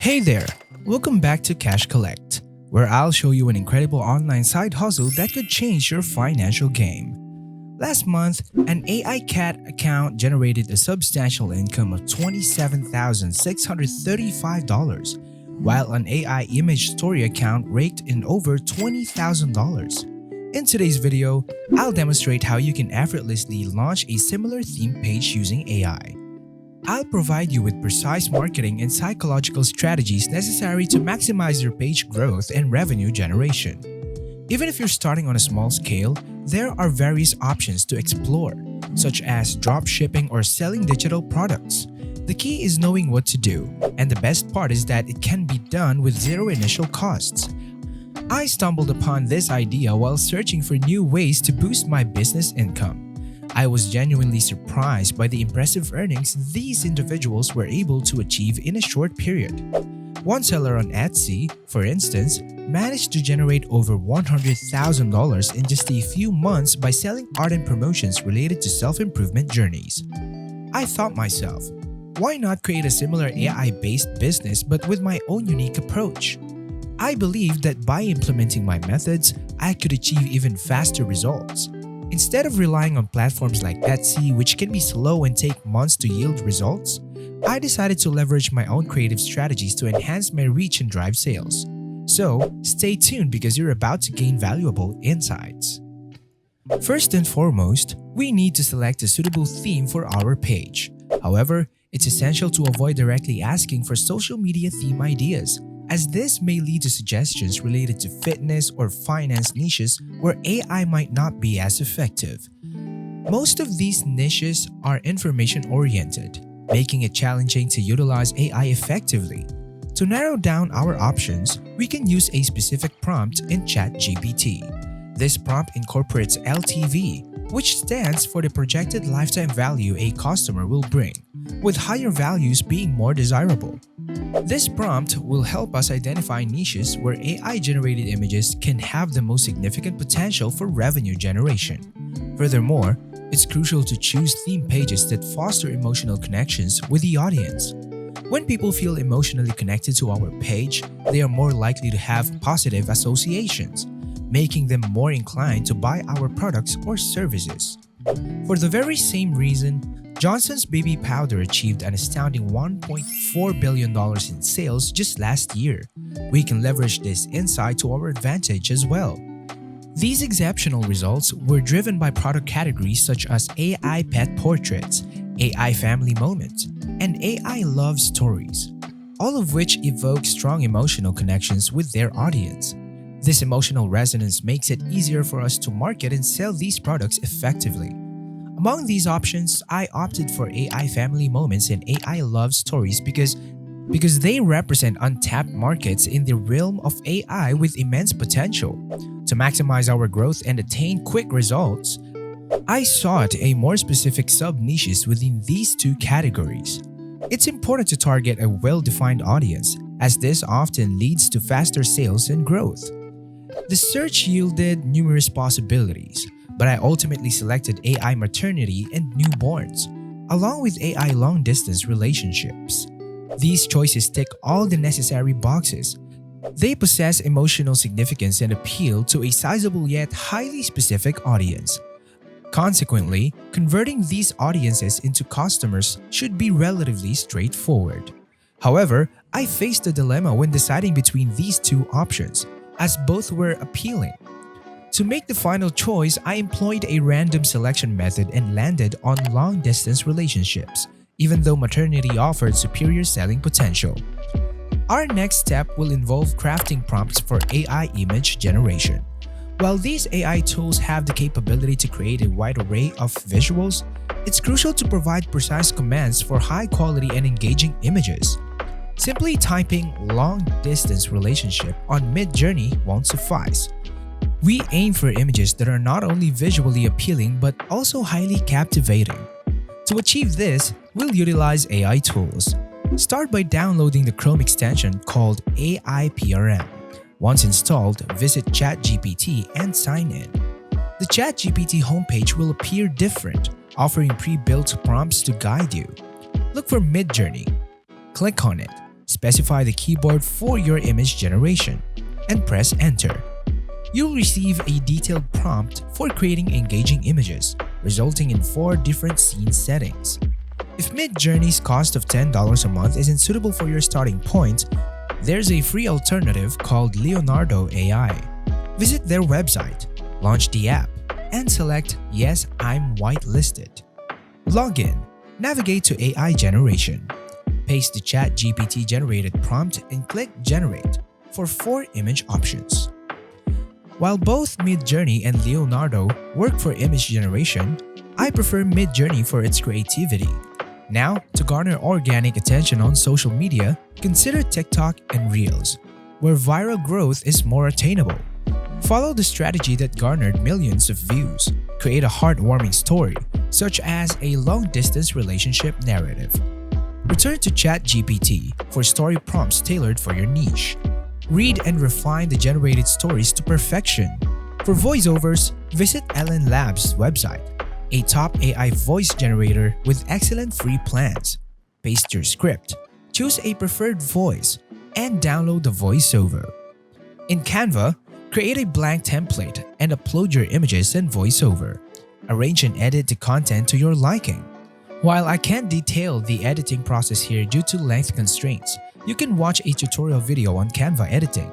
Hey there! Welcome back to Cash Collect, where I'll show you an incredible online side hustle that could change your financial game. Last month, an AI cat account generated a substantial income of $27,635, while an AI image story account raked in over $20,000. In today's video, I'll demonstrate how you can effortlessly launch a similar theme page using AI. I'll provide you with precise marketing and psychological strategies necessary to maximize your page growth and revenue generation. Even if you're starting on a small scale, there are various options to explore, such as drop shipping or selling digital products. The key is knowing what to do, and the best part is that it can be done with zero initial costs. I stumbled upon this idea while searching for new ways to boost my business income. I was genuinely surprised by the impressive earnings these individuals were able to achieve in a short period. One seller on Etsy, for instance, managed to generate over $100,000 in just a few months by selling art and promotions related to self-improvement journeys. I thought myself, why not create a similar AI-based business but with my own unique approach? I believed that by implementing my methods, I could achieve even faster results. Instead of relying on platforms like Etsy, which can be slow and take months to yield results, I decided to leverage my own creative strategies to enhance my reach and drive sales. So, stay tuned because you're about to gain valuable insights. First and foremost, we need to select a suitable theme for our page. However, it's essential to avoid directly asking for social media theme ideas, as this may lead to suggestions related to fitness or finance niches where AI might not be as effective. Most of these niches are information-oriented, making it challenging to utilize AI effectively. To narrow down our options, we can use a specific prompt in ChatGPT. This prompt incorporates LTV, which stands for the projected lifetime value a customer will bring, with higher values being more desirable. This prompt will help us identify niches where AI-generated images can have the most significant potential for revenue generation. Furthermore, it's crucial to choose theme pages that foster emotional connections with the audience. When people feel emotionally connected to our page, they are more likely to have positive associations, making them more inclined to buy our products or services. For the very same reason, Johnson's baby powder achieved an astounding $1.4 billion in sales just last year. We can leverage this insight to our advantage as well. These exceptional results were driven by product categories such as AI pet portraits, AI family moments, and AI love stories, all of which evoke strong emotional connections with their audience. This emotional resonance makes it easier for us to market and sell these products effectively. Among these options, I opted for AI family moments and AI love stories because they represent untapped markets in the realm of AI with immense potential. To maximize our growth and attain quick results, I sought a more specific sub-niches within these two categories. It's important to target a well-defined audience, as this often leads to faster sales and growth. The search yielded numerous possibilities, but I ultimately selected AI maternity and newborns, along with AI long-distance relationships. These choices tick all the necessary boxes. They possess emotional significance and appeal to a sizable yet highly specific audience. Consequently, converting these audiences into customers should be relatively straightforward. However, I faced a dilemma when deciding between these two options, as both were appealing. To make the final choice, I employed a random selection method and landed on long-distance relationships, even though maternity offered superior selling potential. Our next step will involve crafting prompts for AI image generation. While these AI tools have the capability to create a wide array of visuals, it's crucial to provide precise commands for high-quality and engaging images. Simply typing long-distance relationship on Mid-Journey won't suffice. We aim for images that are not only visually appealing but also highly captivating. To achieve this, we'll utilize AI tools. Start by downloading the Chrome extension called AI-PRM. Once installed, visit ChatGPT and sign in. The ChatGPT homepage will appear different, offering pre-built prompts to guide you. Look for Mid-Journey. Click on it. Specify the keyboard for your image generation and press enter. You'll receive a detailed prompt for creating engaging images, resulting in 4 different scene settings. If Midjourney's cost of $10 a month isn't suitable for your starting point, there's a free alternative called Leonardo AI. Visit their website, launch the app, and select Yes, I'm whitelisted. Log in, navigate to AI generation. Paste the ChatGPT generated prompt and click Generate for 4 image options. While both Midjourney and Leonardo work for image generation, I prefer Midjourney for its creativity. Now, to garner organic attention on social media, consider TikTok and Reels, where viral growth is more attainable. Follow the strategy that garnered millions of views. Create a heartwarming story, such as a long-distance relationship narrative. Return to ChatGPT for story prompts tailored for your niche. Read and refine the generated stories to perfection. For voiceovers, visit Ellen Labs' website, a top AI voice generator with excellent free plans. Paste your script, choose a preferred voice, and download the voiceover. In Canva, create a blank template and upload your images and voiceover. Arrange and edit the content to your liking. While I can't detail the editing process here due to length constraints, you can watch a tutorial video on Canva editing.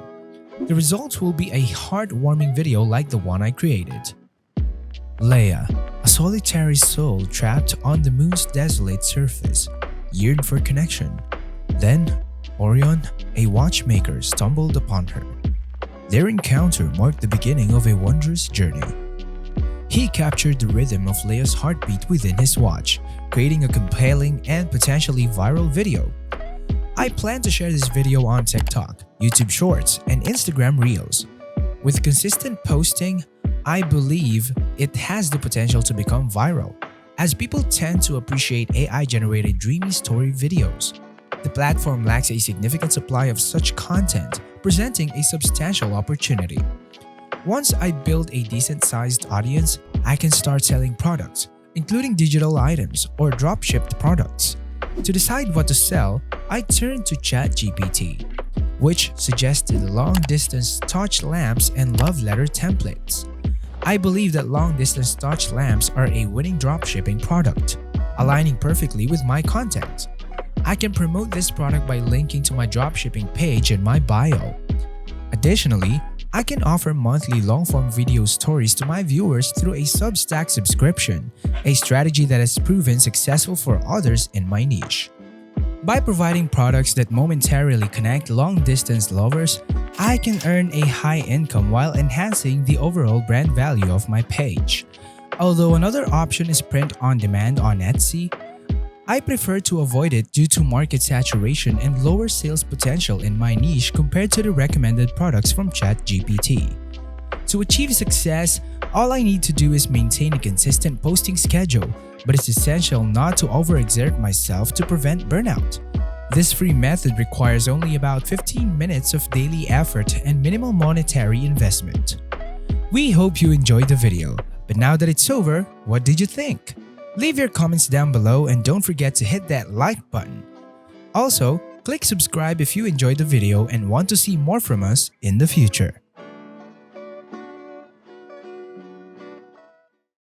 The result will be a heartwarming video like the one I created. Leia, a solitary soul trapped on the moon's desolate surface, yearned for connection. Then, Orion, a watchmaker, stumbled upon her. Their encounter marked the beginning of a wondrous journey. He captured the rhythm of Leia's heartbeat within his watch, creating a compelling and potentially viral video. I plan to share this video on TikTok, YouTube Shorts, and Instagram Reels. With consistent posting, I believe it has the potential to become viral, as people tend to appreciate AI-generated dreamy story videos. The platform lacks a significant supply of such content, presenting a substantial opportunity. Once I build a decent-sized audience, I can start selling products, including digital items or drop-shipped products. To decide what to sell, I turned to ChatGPT, which suggested long-distance touch lamps and love letter templates. I believe that long-distance touch lamps are a winning dropshipping product, aligning perfectly with my content. I can promote this product by linking to my dropshipping page in my bio. Additionally, I can offer monthly long-form video stories to my viewers through a Substack subscription, a strategy that has proven successful for others in my niche. By providing products that momentarily connect long-distance lovers, I can earn a high income while enhancing the overall brand value of my page. Although another option is print on demand on Etsy, I prefer to avoid it due to market saturation and lower sales potential in my niche compared to the recommended products from ChatGPT. To achieve success, all I need to do is maintain a consistent posting schedule, but it's essential not to overexert myself to prevent burnout. This free method requires only about 15 minutes of daily effort and minimal monetary investment. We hope you enjoyed the video, but now that it's over, what did you think? Leave your comments down below and don't forget to hit that like button. Also, click subscribe if you enjoyed the video and want to see more from us in the future.